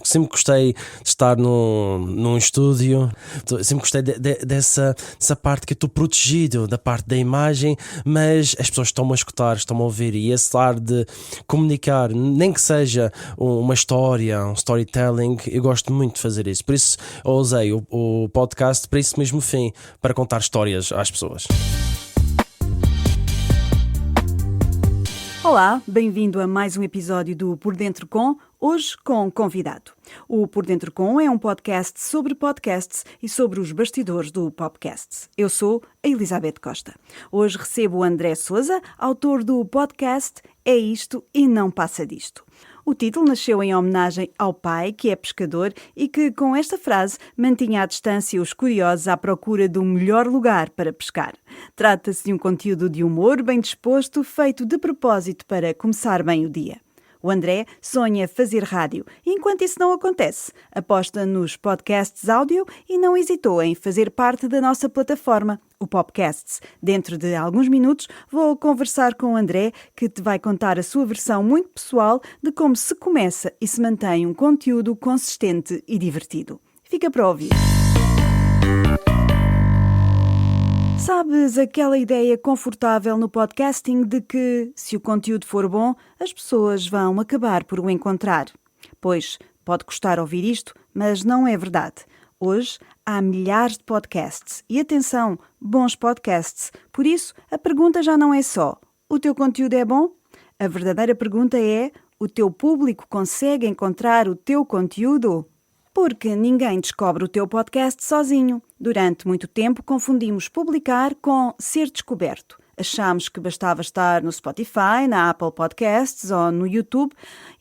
Sempre gostei de estar num estúdio, sempre gostei dessa parte que eu estou protegido da parte da imagem, mas as pessoas estão-me a escutar, estão-me a ouvir, e esse ar de comunicar, nem que seja uma história, um storytelling, eu gosto muito de fazer isso. Por isso eu usei o podcast para esse mesmo fim, para contar histórias às pessoas. Olá, bem-vindo a mais um episódio do Por Dentro Com, hoje com convidado. O Por Dentro Com é um podcast sobre podcasts e sobre os bastidores do podcast. Eu sou a Elizabeth Costa. Hoje recebo o André Sousa, autor do podcast É Isto e Não Passa Disto. O título nasceu em homenagem ao pai, que é pescador e que, com esta frase, mantinha à distância os curiosos à procura do melhor lugar para pescar. Trata-se de um conteúdo de humor bem disposto, feito de propósito para começar bem o dia. O André sonha fazer rádio e, enquanto isso não acontece, aposta nos podcasts áudio e não hesitou em fazer parte da nossa plataforma, o Popcasts. Dentro de alguns minutos vou conversar com o André, que te vai contar a sua versão muito pessoal de como se começa e se mantém um conteúdo consistente e divertido. Fica para ouvir. Sabes aquela ideia confortável no podcasting de que, se o conteúdo for bom, as pessoas vão acabar por o encontrar? Pois, pode custar ouvir isto, mas não é verdade. Hoje há milhares de podcasts e, atenção, bons podcasts. Por isso, a pergunta já não é só: o teu conteúdo é bom? A verdadeira pergunta é: o teu público consegue encontrar o teu conteúdo? Porque ninguém descobre o teu podcast sozinho. Durante muito tempo confundimos publicar com ser descoberto. Achámos que bastava estar no Spotify, na Apple Podcasts ou no YouTube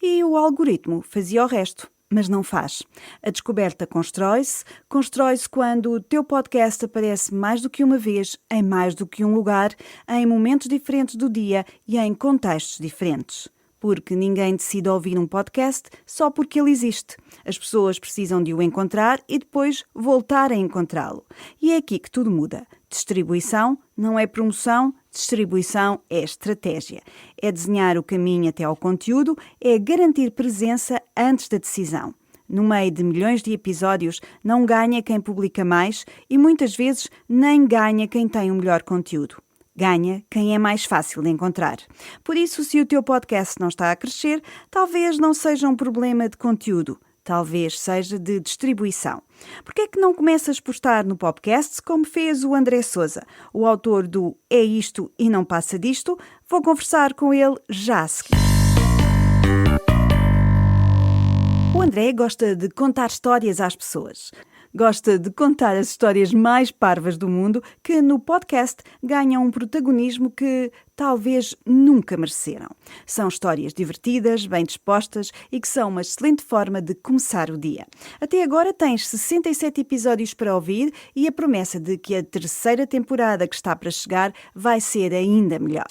e o algoritmo fazia o resto. Mas não faz. A descoberta constrói-se quando o teu podcast aparece mais do que uma vez, em mais do que um lugar, em momentos diferentes do dia e em contextos diferentes. Porque ninguém decide ouvir um podcast só porque ele existe. As pessoas precisam de o encontrar e depois voltar a encontrá-lo. E é aqui que tudo muda. Distribuição não é promoção, distribuição é estratégia. É desenhar o caminho até ao conteúdo, é garantir presença antes da decisão. No meio de milhões de episódios, não ganha quem publica mais e muitas vezes nem ganha quem tem o melhor conteúdo. Ganha quem é mais fácil de encontrar. Por isso, se o teu podcast não está a crescer, talvez não seja um problema de conteúdo, talvez seja de distribuição. Por que é que não começas por estar no podcast como fez o André Sousa, o autor do É Isto e Não Passa Disto? Vou conversar com ele já a seguir. O André gosta de contar histórias às pessoas. Gosta de contar as histórias mais parvas do mundo que no podcast ganham um protagonismo que talvez nunca mereceram. São histórias divertidas, bem dispostas e que são uma excelente forma de começar o dia. Até agora tens 67 episódios para ouvir e a promessa de que a terceira temporada que está para chegar vai ser ainda melhor.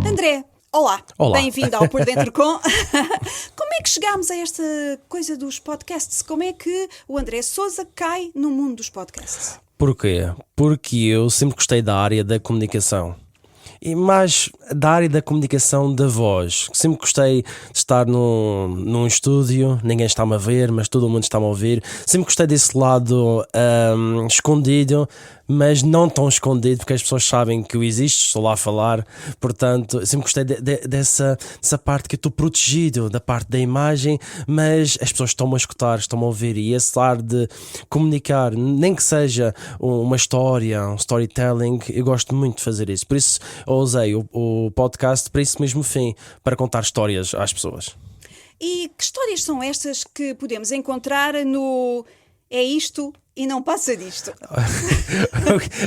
André! Olá, bem-vindo ao Por Dentro Com. Como é que chegámos a esta coisa dos podcasts? Como é que o André Sousa cai no mundo dos podcasts? Porquê? Porque eu sempre gostei da área da comunicação. E mais da área da comunicação da voz. Sempre gostei de estar num estúdio, ninguém está-me a ver, mas todo mundo está-me a ouvir. Sempre gostei desse lado escondido, mas não tão escondido, porque as pessoas sabem que eu existo, estou lá a falar. Portanto, sempre gostei dessa parte que eu estou protegido da parte da imagem, mas as pessoas estão-me a escutar, estão-me a ouvir, e esse ar de comunicar, nem que seja uma história, um storytelling, eu gosto muito de fazer isso. Por isso eu usei o podcast para esse mesmo fim, para contar histórias às pessoas. E que histórias são estas que podemos encontrar no É Isto e Não Passa Disto?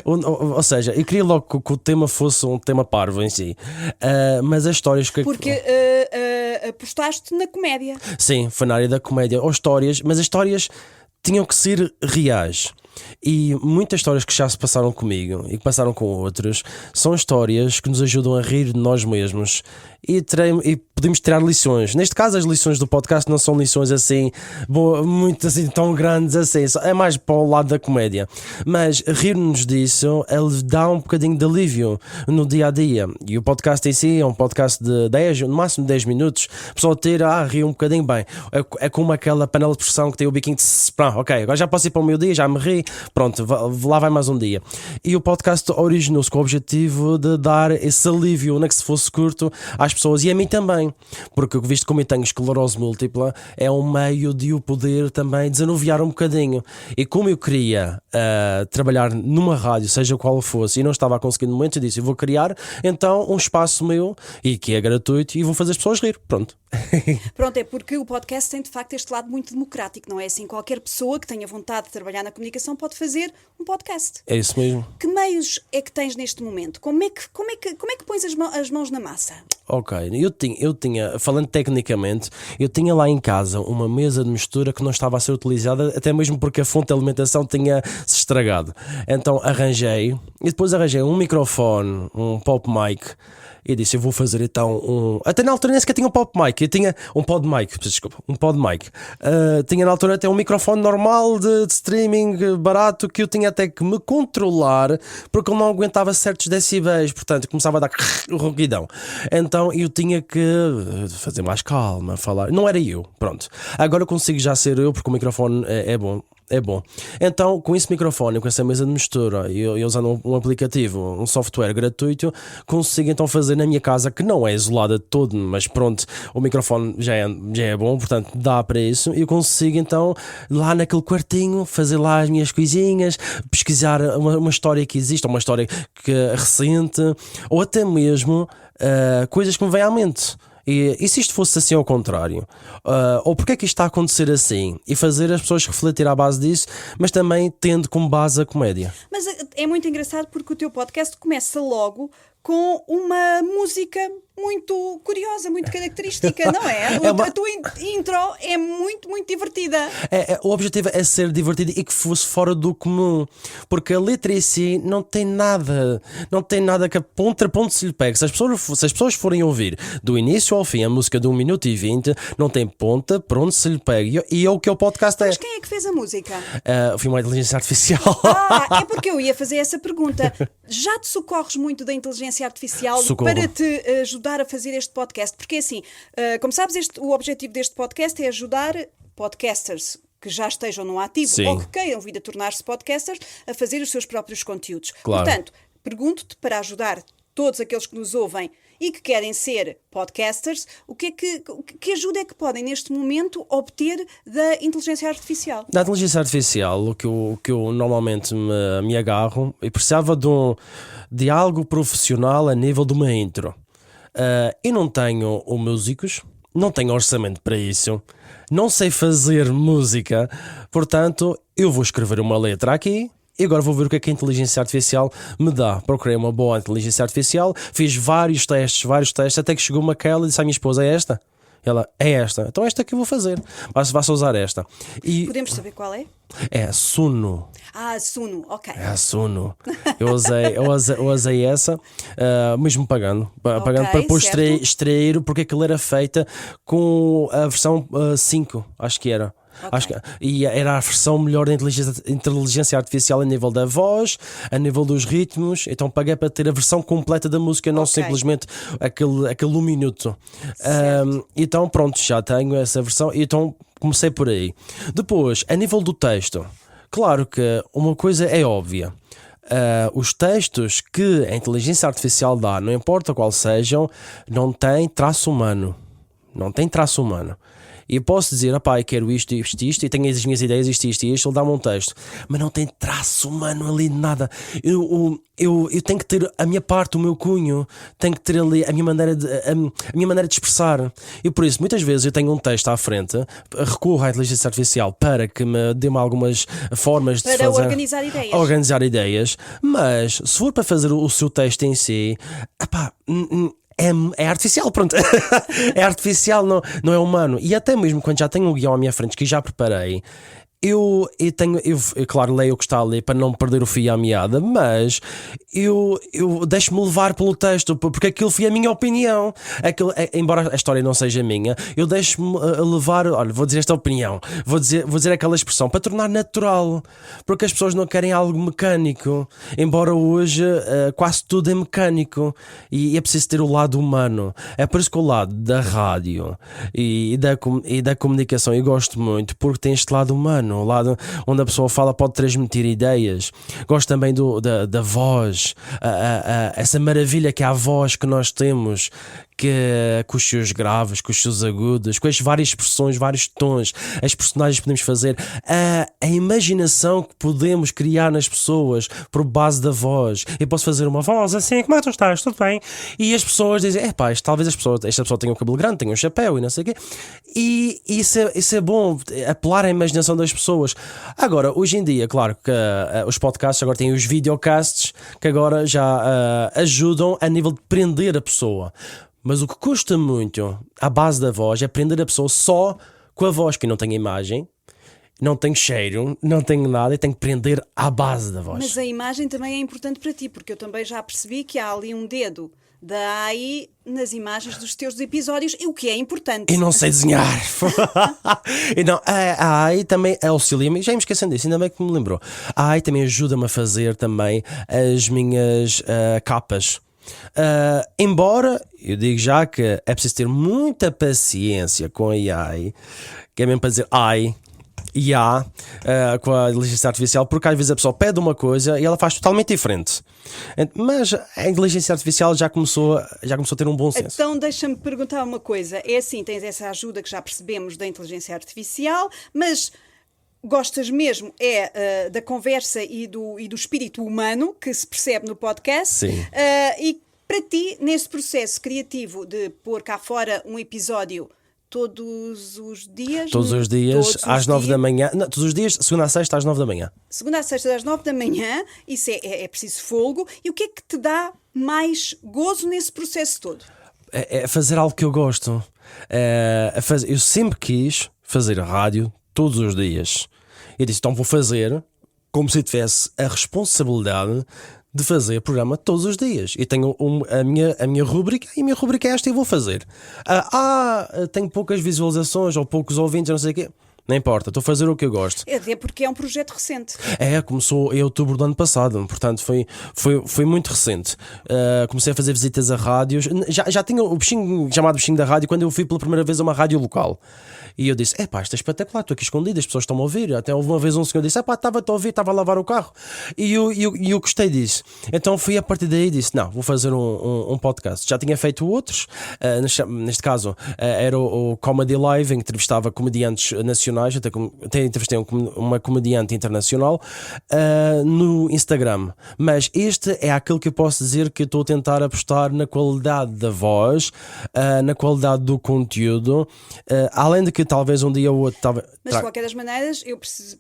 Ou seja, eu queria logo que o tema fosse um tema parvo em si, mas as histórias que... Porque apostaste na comédia. Sim, foi na área da comédia, ou histórias, mas as histórias tinham que ser reais. E muitas histórias que já se passaram comigo e que passaram com outros são histórias que nos ajudam a rir de nós mesmos e podemos tirar lições. Neste caso, as lições do podcast não são lições assim, muito assim, tão grandes assim, é mais para o lado da comédia. Mas rir-nos disso, ele dá um bocadinho de alívio no dia a dia. E o podcast em si é um podcast de 10, no máximo 10 minutos. A pessoa ri um bocadinho bem. É como aquela panela de pressão que tem o biquinho de ok, agora já posso ir para o meu dia, já me ri, pronto, lá vai mais um dia. E o podcast originou-se com o objetivo de dar esse alívio, nem que se fosse curto, às pessoas e a mim também, porque visto como eu tenho esclerose múltipla, é um meio de o poder também desanuviar um bocadinho. E como eu queria trabalhar numa rádio, seja qual fosse, e não estava a conseguir no momento, eu disse, eu vou criar então um espaço meu, e que é gratuito, e vou fazer as pessoas rir, pronto. Pronto, é porque o podcast tem de facto este lado muito democrático, não é assim? Qualquer pessoa que tenha vontade de trabalhar na comunicação pode fazer um podcast. É isso mesmo. Que meios é que tens neste momento? Como é que pões as mãos na massa? Ok, eu tinha, falando tecnicamente, eu tinha lá em casa uma mesa de mistura que não estava a ser utilizada, até mesmo porque a fonte de alimentação tinha se estragado. Então arranjei um microfone, um pop mic, e disse, eu vou fazer então até na altura nem sequer tinha um pop mic, eu tinha um pod mic. Tinha na altura até um microfone normal de streaming barato que eu tinha até que me controlar porque ele não aguentava certos decibéis, portanto começava a dar ronquidão. Então eu tinha que fazer mais calma, falar. Não era eu, pronto. Agora eu consigo já ser eu porque o microfone é bom. É bom. Então, com esse microfone, com essa mesa de mistura e usando um aplicativo, um software gratuito, consigo então fazer na minha casa, que não é isolada de todo, mas pronto, o microfone já é bom, portanto dá para isso. E eu consigo então, lá naquele quartinho, fazer lá as minhas coisinhas, pesquisar uma história que existe, uma história que é recente, ou até mesmo coisas que me vêm à mente. E se isto fosse assim ao contrário? Ou porque é que isto está a acontecer assim? E fazer as pessoas refletir à base disso, mas também tendo como base a comédia. Mas é muito engraçado porque o teu podcast começa logo com uma música muito curiosa, muito característica, não é? A tua intro é muito, muito divertida. O objetivo é ser divertido e que fosse fora do comum, porque a letra em si não tem nada que a ponto se lhe pegue. Se as pessoas forem ouvir do início ao fim a música de 1 minuto e 20, não tem ponta para onde se lhe pegue. E é o que o podcast é. Mas quem é que fez a música? Foi uma inteligência artificial. É porque eu ia fazer essa pergunta. Já te socorres muito da inteligência artificial para te ajudar a fazer este podcast? Porque assim, como sabes, o objetivo deste podcast é ajudar podcasters que já estejam no ativo, sim, ou que queiram vir a tornar-se podcasters, a fazer os seus próprios conteúdos. Claro. Portanto, pergunto-te, para ajudar todos aqueles que nos ouvem e que querem ser podcasters, que ajuda é que podem neste momento obter da inteligência artificial? Da inteligência artificial, o que eu normalmente me agarro, eu precisava de algo profissional a nível de uma intro. Eu não tenho músicos, não tenho orçamento para isso, não sei fazer música, portanto eu vou escrever uma letra aqui e agora vou ver o que a inteligência artificial me dá. Procurei uma boa inteligência artificial, fiz vários testes, até que chegou-me aquela e disse à minha esposa, é esta? Ela, é esta, então esta que eu vou fazer, vai-se usar esta. E podemos saber qual é? É a Suno. Suno, ok. É a Suno. Eu usei essa, mesmo pagando para depois extrair, porque aquilo era feita com a versão 5, acho que era. Okay. E era a versão melhor da inteligência artificial a nível da voz, a nível dos ritmos. Então paguei para ter a versão completa da música, não simplesmente aquele 1 minuto. Então pronto, já tenho essa versão. Então comecei por aí. Depois, a nível do texto, claro que uma coisa é óbvia. Os textos que a inteligência artificial dá, não importa qual sejam, não tem traço humano. E eu posso dizer, eu quero isto, e tenho as minhas ideias, isto, ele dá-me um texto, mas não tem traço humano ali de nada. Eu tenho que ter a minha parte, o meu cunho, tenho que ter ali a minha maneira de expressar. E por isso, muitas vezes eu tenho um texto à frente, recorro à inteligência artificial para que me dê-me algumas formas de fazer, organizar ideias, mas se for para fazer o seu texto em si, é artificial, pronto. É artificial, não é humano. E até mesmo quando já tenho um guião à minha frente que já preparei, claro, leio o que está ali para não perder o fio à meada, mas eu deixo-me levar pelo texto, porque aquilo foi a minha opinião. Embora a história não seja minha, eu deixo-me levar. Olha, vou dizer esta opinião, vou dizer aquela expressão para tornar natural, porque as pessoas não querem algo mecânico, embora hoje quase tudo é mecânico e é preciso ter o lado humano. É por isso que o lado da rádio e da comunicação eu gosto muito, porque tem este lado humano, o lado onde a pessoa fala, pode transmitir ideias. Gosto também da voz, essa maravilha que é a voz que nós temos, com os seus graves, com os seus agudos, com as várias expressões, vários tons, as personagens que podemos fazer, a imaginação que podemos criar nas pessoas por base da voz. Eu posso fazer uma voz assim, como é que tu estás? Tudo bem? E as pessoas dizem, talvez esta pessoa tenha o cabelo grande, tenha um chapéu e não sei o quê. E isso é bom, apelar à imaginação das pessoas. Agora, hoje em dia, claro que os podcasts agora têm os videocasts que agora já ajudam a nível de prender a pessoa. Mas o que custa muito à base da voz é prender a pessoa só com a voz, que não tem imagem, não tem cheiro, não tem nada, e tem que prender à base da voz. Mas a imagem também é importante para ti, porque eu também já percebi que há ali um dedo da AI nas imagens dos teus episódios, e o que é importante. E não sei desenhar. E não, a AI também auxilia-me, já me esquecendo disso, ainda bem que me lembrou. A AI também ajuda-me a fazer também as minhas capas. Embora eu digo já que é preciso ter muita paciência com a AI, que é mesmo para dizer AI e com a inteligência artificial, porque às vezes a pessoa pede uma coisa e ela faz totalmente diferente. Mas a inteligência artificial já começou a ter um bom senso. Então deixa-me perguntar uma coisa. É assim, tens essa ajuda que já percebemos da inteligência artificial, mas gostas mesmo da conversa e do espírito humano que se percebe no podcast. Sim. E para ti, nesse processo criativo de pôr cá fora um episódio todos os dias? Todos os dias, às 9 da manhã. Não, todos os dias, segunda a sexta, às 9 da manhã. Segunda a sexta, às 9 da manhã. Isso é preciso folgo. E o que é que te dá mais gozo nesse processo todo? É fazer algo que eu gosto. Eu sempre quis fazer rádio todos os dias. Eu disse, então vou fazer como se tivesse a responsabilidade de fazer programa todos os dias. E tenho a minha rúbrica, e a minha rúbrica é esta e vou fazer. Tenho poucas visualizações ou poucos ouvintes, não sei o quê. Não importa, estou a fazer o que eu gosto. Até porque é um projeto recente. Começou em outubro do ano passado, portanto foi muito recente. Comecei a fazer visitas a rádios. Já tinha o bichinho, chamado bichinho da rádio, quando eu fui pela primeira vez a uma rádio local. E eu disse, isto é espetacular, estou aqui escondido, as pessoas estão a ouvir. Até uma vez um senhor disse, estava-te a ouvir, estava a lavar o carro. E eu gostei disso. Então fui a partir daí e disse, não, vou fazer um podcast. Já tinha feito outros, neste caso era o Comedy Live, em que entrevistava comediantes nacionais, até entrevistei uma comediante internacional no Instagram. Mas este é aquele que eu posso dizer que estou a tentar apostar na qualidade da voz, na qualidade do conteúdo, além de que talvez um dia ou outro... Mas de qualquer das maneiras,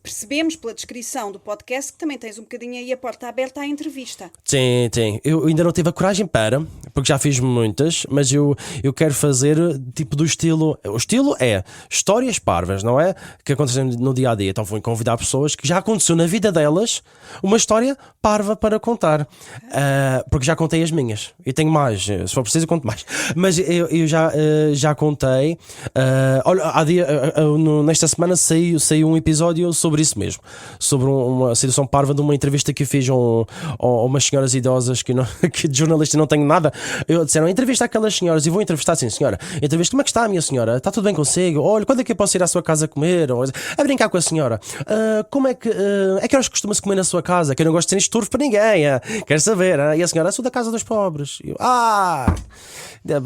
percebemos pela descrição do podcast que também tens um bocadinho aí a porta aberta à entrevista. Sim. Eu ainda não tive a coragem porque já fiz muitas, mas eu quero fazer tipo do estilo... O estilo é histórias parvas, não é? Que acontecem no dia a dia. Então vou convidar pessoas que já aconteceu na vida delas uma história parva para contar. Porque já contei as minhas. E tenho mais. Se for preciso, eu conto mais. Mas eu já contei. Olha, nesta semana saiu um episódio sobre isso mesmo, sobre uma situação parva de uma entrevista que eu fiz a umas senhoras idosas que de jornalista não tenho nada. Eu disseram, entrevista aquelas senhoras, e vou entrevistar assim, senhora, entrevista, como é que está a minha senhora? Está tudo bem consigo? Olha, quando é que eu posso ir à sua casa comer? A brincar com a senhora. Como é que horas costuma-se comer na sua casa? Que eu não gosto de ser esturvo para ninguém. Quero saber. E a senhora, sou da casa dos pobres. E eu, ainda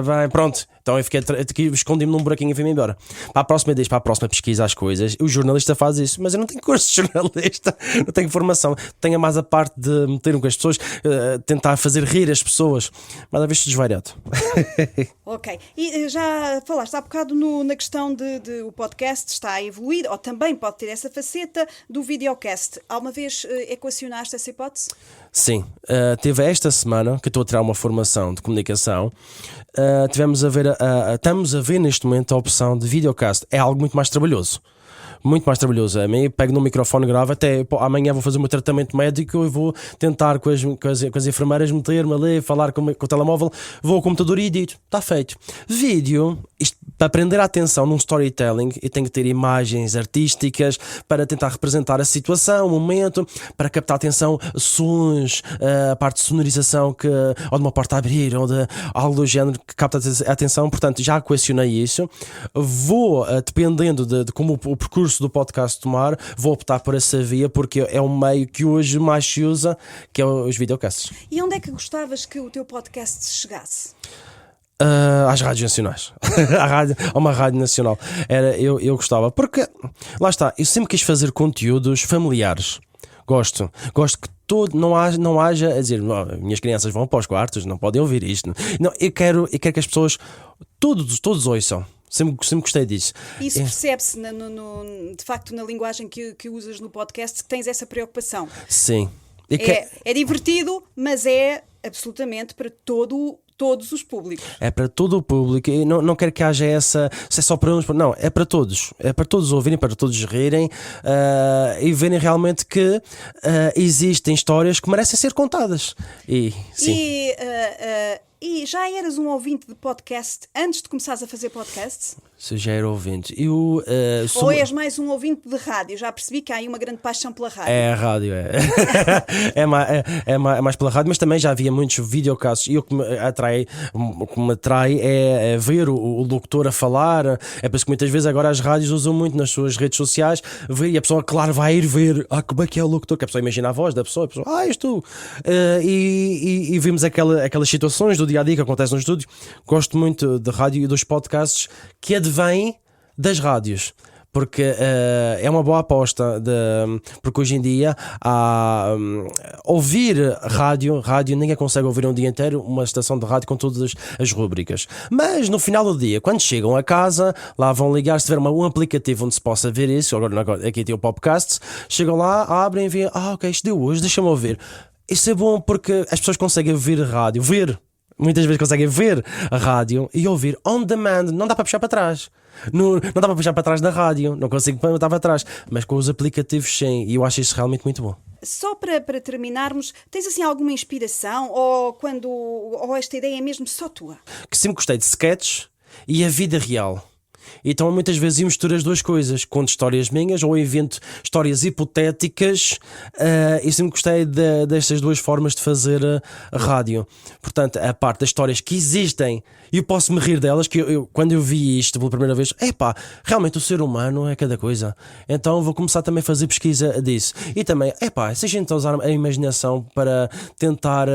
bem, pronto. Então eu fiquei aqui, escondi-me num buraquinho e fui-me embora. Para a próxima pesquisa as coisas. O jornalista faz isso, mas eu não tenho curso de jornalista, não tenho formação. Tenho mais a parte de meter-me com as pessoas, tentar fazer rir as pessoas. Mas a vez desvariado. Ok. E já falaste há bocado na questão de o podcast está a evoluir, ou também pode ter essa faceta do videocast. Alguma vez equacionaste essa hipótese? Sim. Teve esta semana que estou a tirar uma formação de comunicação. Estamos a ver neste momento a opção de videocast. É algo muito mais trabalhoso, Muito mais trabalhoso. A mim, pego no microfone, gravo, até amanhã vou fazer o meu tratamento médico e vou tentar com as enfermeiras meter-me ali, falar com o telemóvel, vou ao computador e edito. Está feito. Vídeo, isto, para prender a atenção num storytelling, eu tenho que ter imagens artísticas para tentar representar a situação, o momento, para captar a atenção, sons, a parte de sonorização, ou de uma porta a abrir, ou de algo do género que capta a atenção. Portanto, já equacionei isso. Vou, dependendo de como o percurso do podcast tomar, vou optar por essa via, porque é um meio que hoje mais se usa, que é os videocasts. E onde é que gostavas que o teu podcast chegasse? Às rádios nacionais. A uma rádio nacional. Eu gostava, porque lá está, eu sempre quis fazer conteúdos familiares. Gosto que não haja a dizer, minhas crianças vão para os quartos, não podem ouvir isto. Não, eu quero que as pessoas todos ouçam. Sempre gostei disso. Isso percebe-se de facto na linguagem que usas no podcast, que tens essa preocupação. Sim. É divertido, mas é absolutamente para todos os públicos. É para todo o público. Eu não quero que haja essa. Se é só para uns. Não, é para todos. É para todos ouvirem, para todos rirem e verem realmente que existem histórias que merecem ser contadas. Sim. E já eras um ouvinte de podcast antes de começares a fazer podcasts? Se já era ouvinte. Ou és mais um ouvinte de rádio? Já percebi que há aí uma grande paixão pela rádio. É a rádio, é mais pela rádio, mas também já havia muitos videocasts. E o que me atrai é ver o locutor a falar. É por isso que muitas vezes agora as rádios usam muito nas suas redes sociais ver, e a pessoa, claro, vai ir ver como é que é o locutor, que a pessoa imagina a voz da pessoa, és tu. E vimos aquelas situações do dia-a-dia que acontecem no estúdio. Gosto muito de rádio e dos podcasts que advêm das rádios, porque é uma boa aposta, porque hoje em dia ouvir rádio, ninguém consegue ouvir um dia inteiro uma estação de rádio com todas as rubricas, mas no final do dia, quando chegam a casa, lá vão ligar, se tiver um aplicativo onde se possa ver isso, agora aqui tem o podcast, chegam lá, abrem e veem, ok, isto deu hoje, deixa-me ouvir. Isso é bom porque as pessoas conseguem ouvir rádio, muitas vezes conseguem ver a rádio e ouvir on demand. Não dá para puxar para trás. Não dá para puxar para trás da rádio. Não consigo botar para trás. Mas com os aplicativos, sim. E eu acho isso realmente muito bom. Só para terminarmos, tens assim alguma inspiração? Ou esta ideia é mesmo só tua? Que sempre gostei de sketches e a vida real. Então muitas vezes eu misturo as duas coisas, conto histórias minhas ou invento histórias hipotéticas. Eu sempre gostei destas duas formas de fazer rádio. Portanto, a parte das histórias que existem e eu posso me rir delas, que quando eu vi isto pela primeira vez, realmente o ser humano é cada coisa. Então vou começar também a fazer pesquisa disso. E também, se a gente usar a imaginação para tentar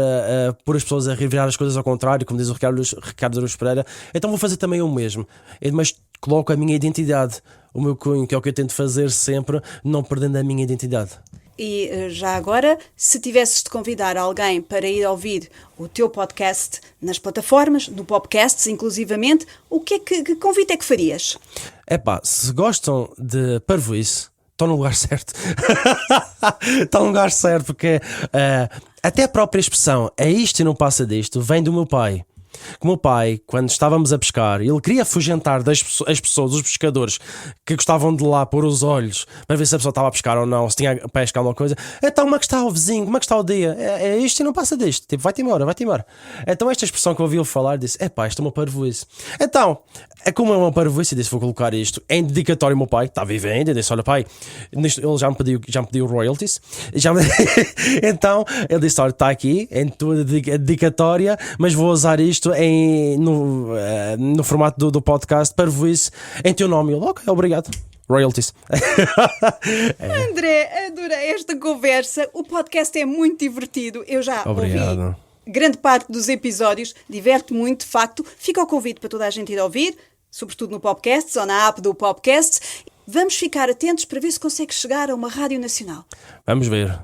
pôr as pessoas a revirar as coisas ao contrário, como diz o Ricardo Araújo Pereira, então vou fazer também o mesmo. Mas coloco a minha identidade, o meu cunho, que é o que eu tento fazer sempre, não perdendo a minha identidade. E já agora, se tivesses de convidar alguém para ir ouvir o teu podcast nas plataformas, no Popcasts inclusivamente, que convite é que farias? Se gostam de parvoíce, estão no lugar certo. Estão no lugar certo, porque até a própria expressão "é isto e não passa disto" vem do meu pai. Que o meu pai, quando estávamos a pescar, ele queria afugentar as pessoas, os pescadores que gostavam de lá pôr os olhos para ver se a pessoa estava a pescar ou não, se tinha a pescar alguma coisa. Então, como é que está o vizinho? Como é que está o dia? É isto e não passa disto. Tipo, vai-te embora. Então, esta expressão que eu ouvi-lo falar, disse: isto é uma parvoíce. Então, como é uma parvoíce, disse: vou colocar isto em dedicatório ao meu pai, está vivendo. Eu disse: olha, pai, ele já me pediu royalties. Então, ele disse: olha, está aqui em tua dedicatória, mas vou usar isto no formato do podcast parvoíce em teu nome. Eu, ok, obrigado. Royalties. André, adorei esta conversa. O podcast é muito divertido. Eu já ouvi grande parte dos episódios. Diverte muito, de facto. Fica o convite para toda a gente ir ouvir, sobretudo no Popcasts ou na app do Popcasts. Vamos ficar atentos para ver se consegue chegar a uma rádio nacional. Vamos ver.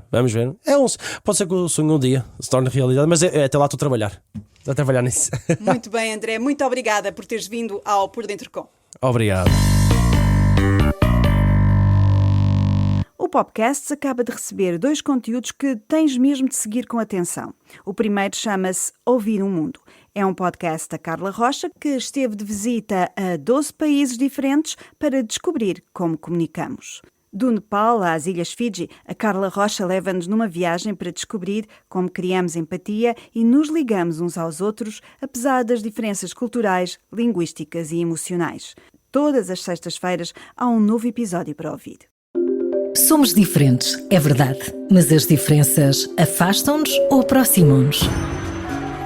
Pode ser que o sonho um dia se torne realidade, mas até lá estou a trabalhar nisso. Muito bem, André. Muito obrigada por teres vindo ao Por Dentro Com. Obrigado. O Popcasts acaba de receber 2 conteúdos que tens mesmo de seguir com atenção. O primeiro chama-se Ouvir o Mundo. É um podcast da Carla Rocha que esteve de visita a 12 países diferentes para descobrir como comunicamos. Do Nepal às Ilhas Fiji, a Carla Rocha leva-nos numa viagem para descobrir como criamos empatia e nos ligamos uns aos outros, apesar das diferenças culturais, linguísticas e emocionais. Todas as sextas-feiras há um novo episódio para ouvir. Somos diferentes, é verdade, mas as diferenças afastam-nos ou aproximam-nos?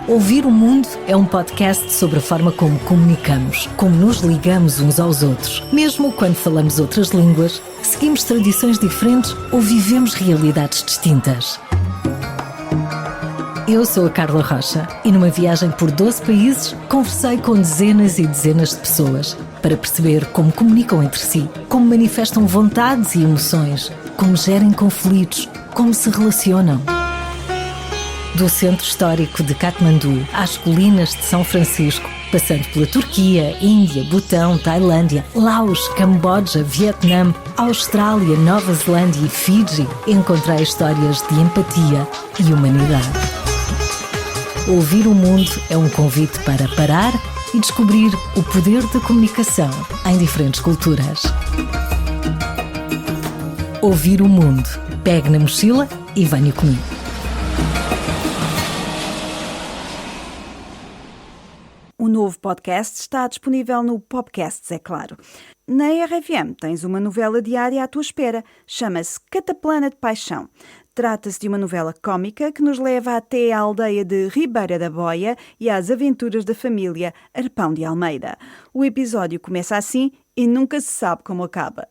Ouvir o Mundo é um podcast sobre a forma como comunicamos, como nos ligamos uns aos outros. Mesmo quando falamos outras línguas, seguimos tradições diferentes ou vivemos realidades distintas. Eu sou a Carla Rocha e numa viagem por 12 países conversei com dezenas e dezenas de pessoas para perceber como comunicam entre si, como manifestam vontades e emoções, como gerem conflitos, como se relacionam. Do centro histórico de Katmandu às colinas de São Francisco, passando pela Turquia, Índia, Butão, Tailândia, Laos, Camboja, Vietnã, Austrália, Nova Zelândia e Fiji, encontrei histórias de empatia e humanidade. Ouvir o Mundo é um convite para parar e descobrir o poder da comunicação em diferentes culturas. Ouvir o Mundo. Pegue na mochila e venha comigo. O novo podcast está disponível no Popcasts, é claro. Na RFM tens uma novela diária à tua espera. Chama-se Cataplana de Paixão. Trata-se de uma novela cómica que nos leva até à aldeia de Ribeira da Boia e às aventuras da família Arpão de Almeida. O episódio começa assim e nunca se sabe como acaba.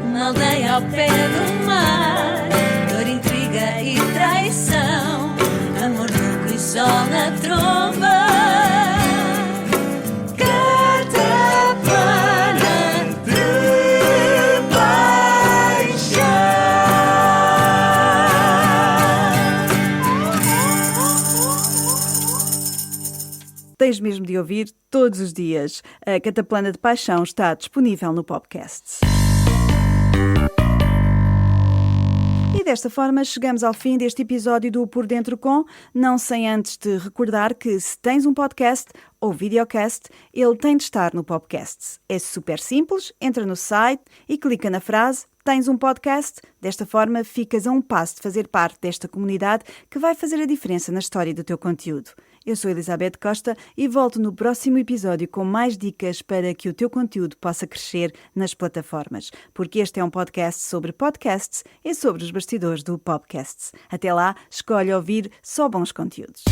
Uma aldeia ao pé do mar, dor, intriga e traição, amor louco e sol na tromba. Tens mesmo de ouvir todos os dias. A Cataplana de Paixão está disponível no Popcasts. E desta forma chegamos ao fim deste episódio do Por Dentro Com, não sem antes te recordar que se tens um podcast ou videocast, ele tem de estar no Popcasts. É super simples, entra no site e clica na frase Tens um podcast? Desta forma ficas a um passo de fazer parte desta comunidade que vai fazer a diferença na história do teu conteúdo. Eu sou Elizabeth Costa e volto no próximo episódio com mais dicas para que o teu conteúdo possa crescer nas plataformas, porque este é um podcast sobre podcasts e sobre os bastidores do Popcasts. Até lá, escolhe ouvir só bons conteúdos.